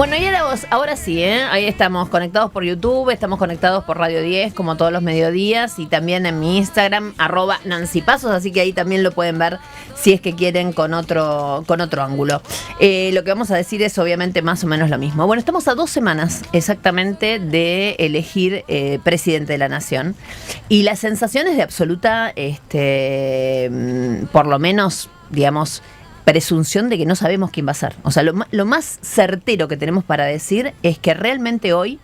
Bueno, y ahora sí, ahí estamos conectados por YouTube, estamos conectados por Radio 10, como todos los mediodías, y también en mi Instagram, @NancyPasos, así que ahí también lo pueden ver si es que quieren con otro ángulo. Lo que vamos a decir es obviamente más o menos lo mismo. Bueno, estamos a 2 semanas exactamente de elegir presidente de la Nación, y la sensación es de absoluta, por lo menos, digamos, presunción de que no sabemos quién va a ser. O sea, lo más certero que tenemos para decir es que realmente hoy,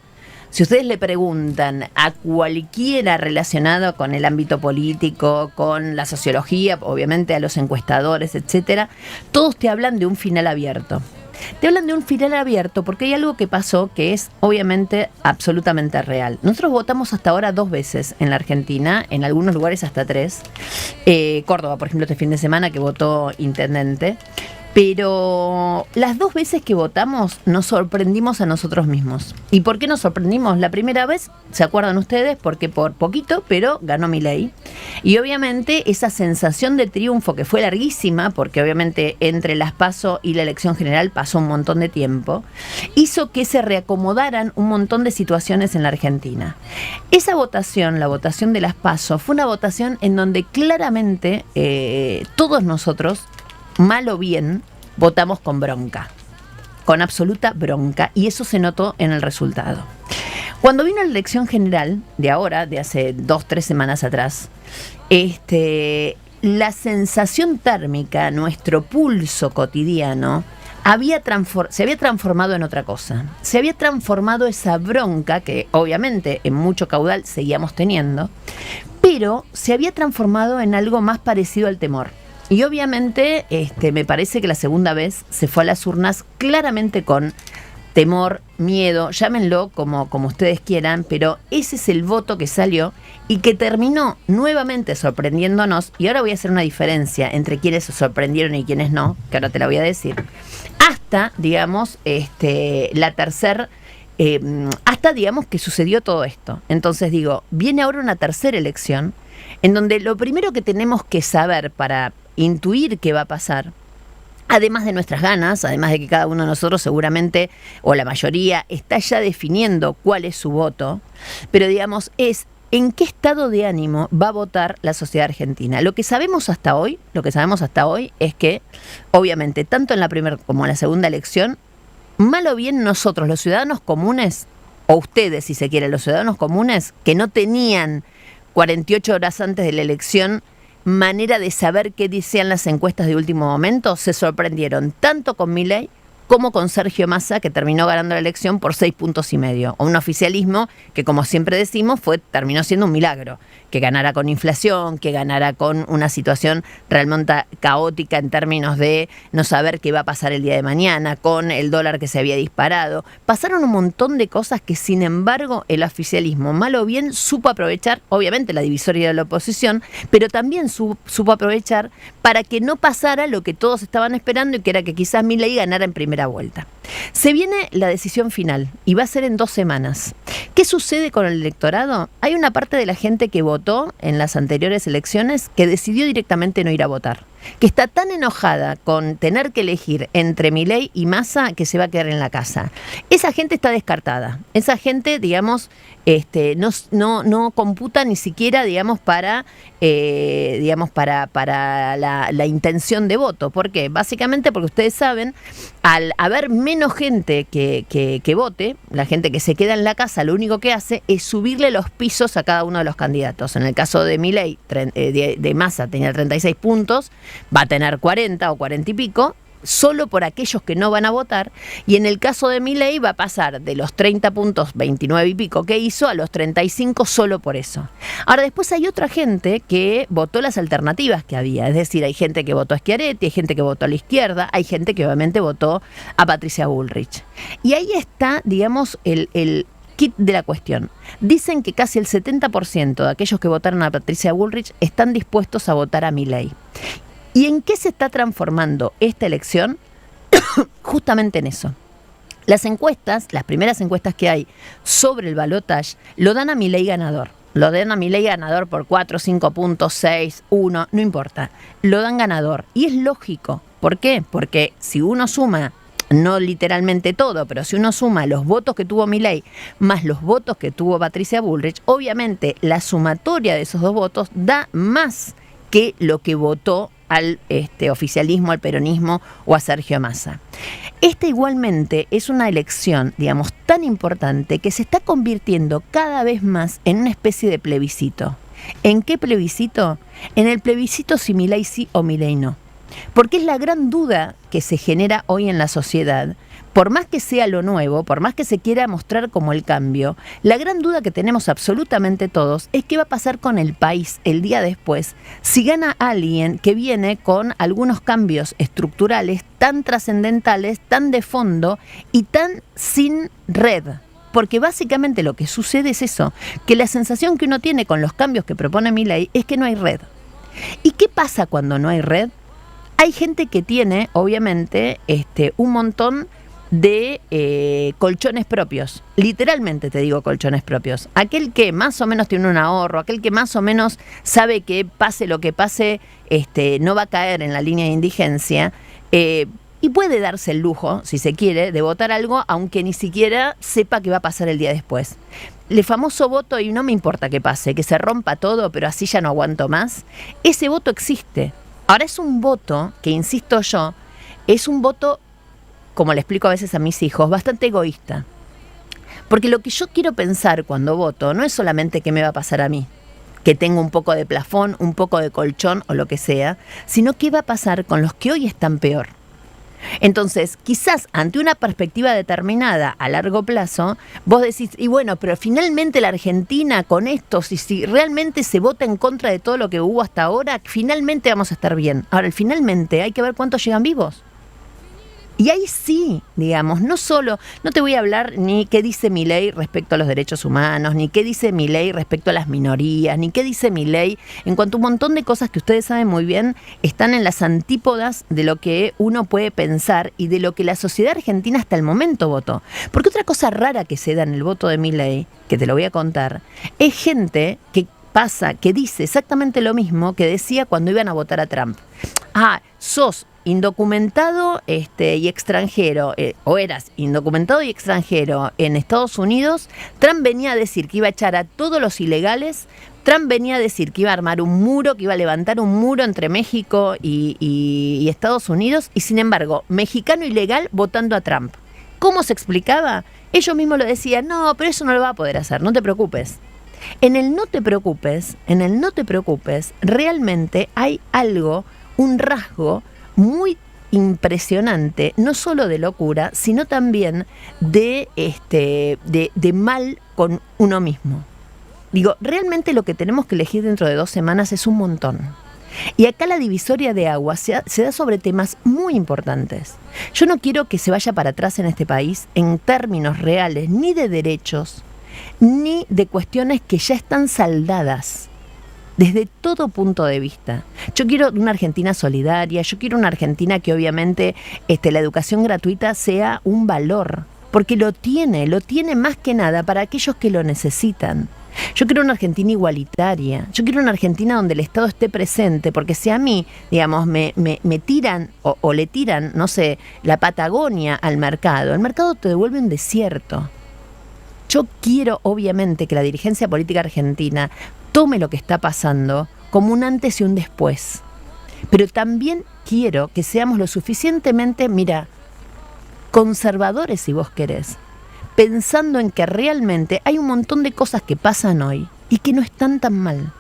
si ustedes le preguntan a cualquiera relacionado con el ámbito político, con la sociología, obviamente a los encuestadores, etcétera, todos te hablan de un final abierto. Te hablan de un final abierto porque hay algo que pasó que es obviamente absolutamente real. Nosotros votamos hasta ahora 2 veces en la Argentina, en algunos lugares hasta 3. Córdoba, por ejemplo, este fin de semana que votó intendente. Pero las 2 veces que votamos nos sorprendimos a nosotros mismos. ¿Y por qué nos sorprendimos? La primera vez, ¿se acuerdan ustedes? Porque por poquito, pero ganó Milei. Y obviamente esa sensación de triunfo, que fue larguísima, porque obviamente entre las PASO y la elección general pasó un montón de tiempo, hizo que se reacomodaran un montón de situaciones en la Argentina. Esa votación, la votación de las PASO, fue una votación en donde claramente todos nosotros, mal o bien, votamos con bronca, con absoluta bronca, y eso se notó en el resultado. Cuando vino la elección general de ahora, de hace 2-3 semanas atrás, la sensación térmica, nuestro pulso cotidiano, se había transformado en otra cosa. Se había transformado esa bronca, que obviamente en mucho caudal seguíamos teniendo, pero se había transformado en algo más parecido al temor. Y obviamente me parece que la segunda vez se fue a las urnas claramente con temor, miedo, llámenlo como ustedes quieran, pero ese es el voto que salió y que terminó nuevamente sorprendiéndonos. Y ahora voy a hacer una diferencia entre quienes se sorprendieron y quienes no, que ahora te la voy a decir. Hasta, digamos, hasta, digamos, que sucedió todo esto. Entonces digo, viene ahora una tercera elección en donde lo primero que tenemos que saber para intuir qué va a pasar, además de nuestras ganas, además de que cada uno de nosotros seguramente, o la mayoría, está ya definiendo cuál es su voto, pero digamos, es en qué estado de ánimo va a votar la sociedad argentina. Lo que sabemos hasta hoy es que, obviamente, tanto en la primera como en la segunda elección, mal o bien nosotros, los ciudadanos comunes, o ustedes, si se quiere, los ciudadanos comunes, que no tenían 48 horas antes de la elección manera de saber qué decían las encuestas de último momento, se sorprendieron tanto con Milei como con Sergio Massa, que terminó ganando la elección por 6,5 puntos. O un oficialismo que, como siempre decimos, terminó siendo un milagro. Que ganara con inflación, que ganara con una situación realmente caótica en términos de no saber qué va a pasar el día de mañana, con el dólar que se había disparado. Pasaron un montón de cosas que, sin embargo, el oficialismo, mal o bien, supo aprovechar, obviamente la divisoria de la oposición, pero también supo aprovechar para que no pasara lo que todos estaban esperando, y que era que quizás Milei ganara en primera vuelta. Se viene la decisión final y va a ser en 2 semanas. ¿Qué sucede con el electorado? Hay una parte de la gente que votó en las anteriores elecciones que decidió directamente no ir a votar, que está tan enojada con tener que elegir entre Milei y Massa que se va a quedar en la casa. Esa gente está descartada. Esa gente, digamos, no computa ni siquiera, digamos, para la intención de voto. ¿Por qué? Básicamente porque ustedes saben, al haber menos gente que vote, la gente que se queda en la casa lo único que hace es subirle los pisos a cada uno de los candidatos. En el caso de Milei, de Massa tenía 36 puntos, va a tener 40 o 40 y pico, solo por aquellos que no van a votar, y en el caso de Milei va a pasar de los 30 puntos, 29 y pico que hizo, a los 35 solo por eso. Ahora, después hay otra gente que votó las alternativas que había, es decir, hay gente que votó a Schiaretti, hay gente que votó a la izquierda, hay gente que obviamente votó a Patricia Bullrich. Y ahí está, digamos, el kit de la cuestión. Dicen que casi el 70% de aquellos que votaron a Patricia Bullrich están dispuestos a votar a Milei. ¿Y en qué se está transformando esta elección? Justamente en eso. Las encuestas, las primeras encuestas que hay sobre el balotaje, lo dan a Milei ganador. Lo dan a Milei ganador por 4, 5 puntos, 6, 1, no importa. Lo dan ganador. Y es lógico. ¿Por qué? Porque si uno suma no literalmente todo, pero si uno suma los votos que tuvo Milei más los votos que tuvo Patricia Bullrich, obviamente la sumatoria de esos dos votos da más que lo que votó al oficialismo, al peronismo o a Sergio Massa. Esta igualmente es una elección, digamos, tan importante que se está convirtiendo cada vez más en una especie de plebiscito. ¿En qué plebiscito? En el plebiscito si Milei sí o Milei no. Porque es la gran duda que se genera hoy en la sociedad. Por más que sea lo nuevo, por más que se quiera mostrar como el cambio, la gran duda que tenemos absolutamente todos es qué va a pasar con el país el día después si gana alguien que viene con algunos cambios estructurales tan trascendentales, tan de fondo y tan sin red. Porque básicamente lo que sucede es eso, que la sensación que uno tiene con los cambios que propone Milei es que no hay red. ¿Y qué pasa cuando no hay red? Hay gente que tiene, obviamente, un montón de colchones propios. Literalmente te digo colchones propios. Aquel que más o menos tiene un ahorro, aquel que más o menos sabe que pase lo que pase, no va a caer en la línea de indigencia, y puede darse el lujo, si se quiere, de votar algo, aunque ni siquiera sepa qué va a pasar el día después. El famoso voto, y no me importa que pase, que se rompa todo, pero así ya no aguanto más, ese voto existe. Ahora es un voto, que insisto yo, es un voto, como le explico a veces a mis hijos, bastante egoísta. Porque lo que yo quiero pensar cuando voto no es solamente qué me va a pasar a mí, que tengo un poco de plafón, un poco de colchón o lo que sea, sino qué va a pasar con los que hoy están peor. Entonces, quizás ante una perspectiva determinada a largo plazo, vos decís, y bueno, pero finalmente la Argentina con esto, si realmente se vota en contra de todo lo que hubo hasta ahora, finalmente vamos a estar bien. Ahora, finalmente hay que ver cuántos llegan vivos. Y ahí sí, digamos, no te voy a hablar ni qué dice Milei respecto a los derechos humanos, ni qué dice Milei respecto a las minorías, ni qué dice Milei en cuanto a un montón de cosas que ustedes saben muy bien están en las antípodas de lo que uno puede pensar y de lo que la sociedad argentina hasta el momento votó. Porque otra cosa rara que se da en el voto de Milei, que te lo voy a contar, es gente que dice exactamente lo mismo que decía cuando iban a votar a Trump. Sos indocumentado y extranjero, o eras indocumentado y extranjero en Estados Unidos. Trump venía a decir que iba a echar a todos los ilegales. Trump venía a decir que iba a armar un muro, que iba a levantar un muro entre México y Estados Unidos, y sin embargo, mexicano ilegal votando a Trump. ¿Cómo se explicaba? Ellos mismos lo decían, no, pero eso no lo va a poder hacer, no te preocupes. En el no te preocupes, realmente hay algo, un rasgo muy impresionante, no solo de locura, sino también de mal con uno mismo. Digo, realmente lo que tenemos que elegir dentro de 2 semanas es un montón. Y acá la divisoria de agua se da sobre temas muy importantes. Yo no quiero que se vaya para atrás en este país en términos reales, ni de derechos, ni de cuestiones que ya están saldadas desde todo punto de vista. Yo quiero una Argentina solidaria, yo quiero una Argentina que obviamente la educación gratuita sea un valor, porque lo tiene más que nada para aquellos que lo necesitan. Yo quiero una Argentina igualitaria, yo quiero una Argentina donde el Estado esté presente, porque si a mí, digamos, me tiran o le tiran, no sé, la Patagonia al mercado, el mercado te devuelve un desierto. Yo quiero, obviamente, que la dirigencia política argentina tome lo que está pasando como un antes y un después. Pero también quiero que seamos lo suficientemente, conservadores si vos querés, pensando en que realmente hay un montón de cosas que pasan hoy y que no están tan mal,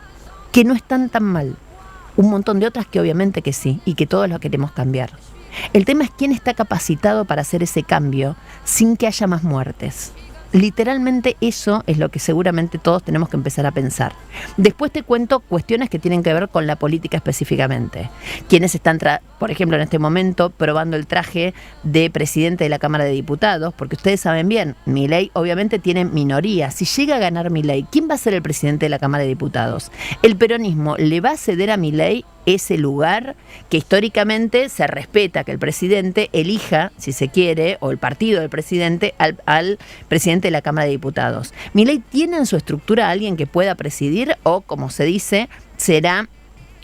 Un montón de otras que obviamente que sí, y que todos lo queremos cambiar. El tema es quién está capacitado para hacer ese cambio sin que haya más muertes. Literalmente eso es lo que seguramente todos tenemos que empezar a pensar. Después te cuento cuestiones que tienen que ver con la política específicamente. Quienes están, por ejemplo, en este momento probando el traje de presidente de la Cámara de Diputados, porque ustedes saben bien, Milei obviamente tiene minoría. Si llega a ganar Milei, ¿quién va a ser el presidente de la Cámara de Diputados? ¿El peronismo le va a ceder a Milei ese lugar que históricamente se respeta que el presidente elija, si se quiere, o el partido del presidente, al presidente de la Cámara de Diputados? ¿Milei tiene en su estructura a alguien que pueda presidir o, como se dice, será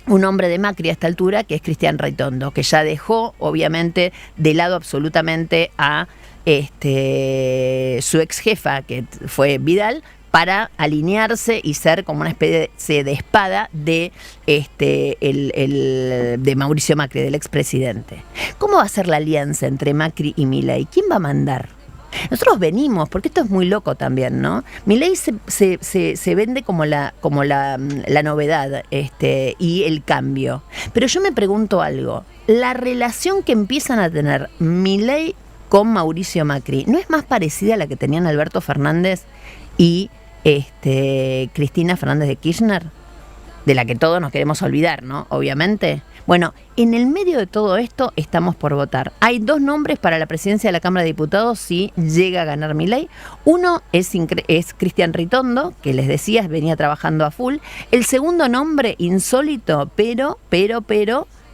un hombre de Macri a esta altura, que es Cristian Ritondo, que ya dejó, obviamente, de lado absolutamente a su ex jefa, que fue Vidal, para alinearse y ser como una especie de espada de de Mauricio Macri, del expresidente. ¿Cómo va a ser la alianza entre Macri y Milei? ¿Quién va a mandar? Nosotros venimos, porque esto es muy loco también, ¿no? Milei se vende como la novedad y el cambio. Pero yo me pregunto algo. La relación que empiezan a tener Milei con Mauricio Macri, ¿no es más parecida a la que tenían Alberto Fernández y Cristina Fernández de Kirchner? De la que todos nos queremos olvidar, ¿no? Obviamente. Bueno, en el medio de todo esto estamos por votar. Hay 2 nombres para la presidencia de la Cámara de Diputados si llega a ganar Milei. Uno es Cristian Ritondo, que les decía, venía trabajando a full. El segundo nombre, insólito, pero,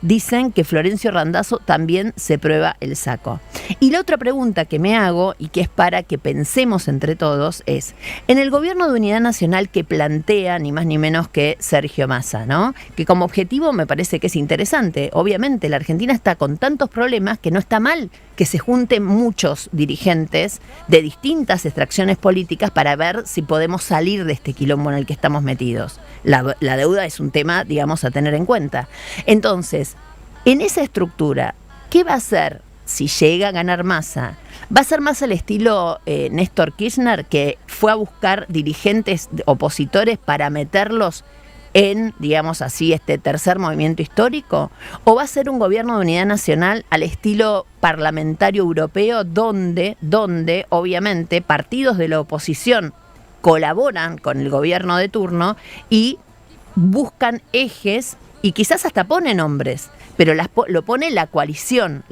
dicen que Florencio Randazzo también se prueba el saco. Y la otra pregunta que me hago, y que es para que pensemos entre todos, es, en el gobierno de unidad nacional que plantea ni más ni menos que Sergio Massa, ¿no? Que como objetivo me parece que es interesante. Obviamente la Argentina está con tantos problemas que no está mal que se junten muchos dirigentes de distintas extracciones políticas para ver si podemos salir de este quilombo en el que estamos metidos. La deuda es un tema, digamos, a tener en cuenta. Entonces, en esa estructura, ¿qué va a hacer si llega a ganar Massa? ¿Va a ser más el estilo Néstor Kirchner, que fue a buscar dirigentes opositores para meterlos en, digamos así, este tercer movimiento histórico? ¿O va a ser un gobierno de unidad nacional al estilo parlamentario europeo donde obviamente partidos de la oposición colaboran con el gobierno de turno y buscan ejes y quizás hasta ponen nombres, pero lo pone la coalición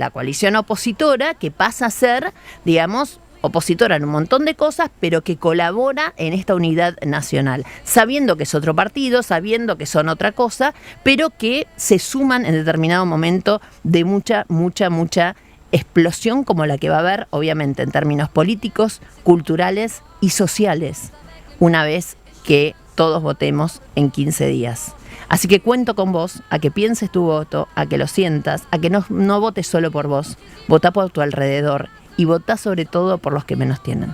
opositora, que pasa a ser, digamos, opositora en un montón de cosas, pero que colabora en esta unidad nacional, sabiendo que es otro partido, sabiendo que son otra cosa, pero que se suman en determinado momento de mucha explosión como la que va a haber, obviamente, en términos políticos, culturales y sociales, una vez que todos votemos en 15 días. Así que cuento con vos, a que pienses tu voto, a que lo sientas, a que no votes solo por vos, votá por tu alrededor y votá sobre todo por los que menos tienen.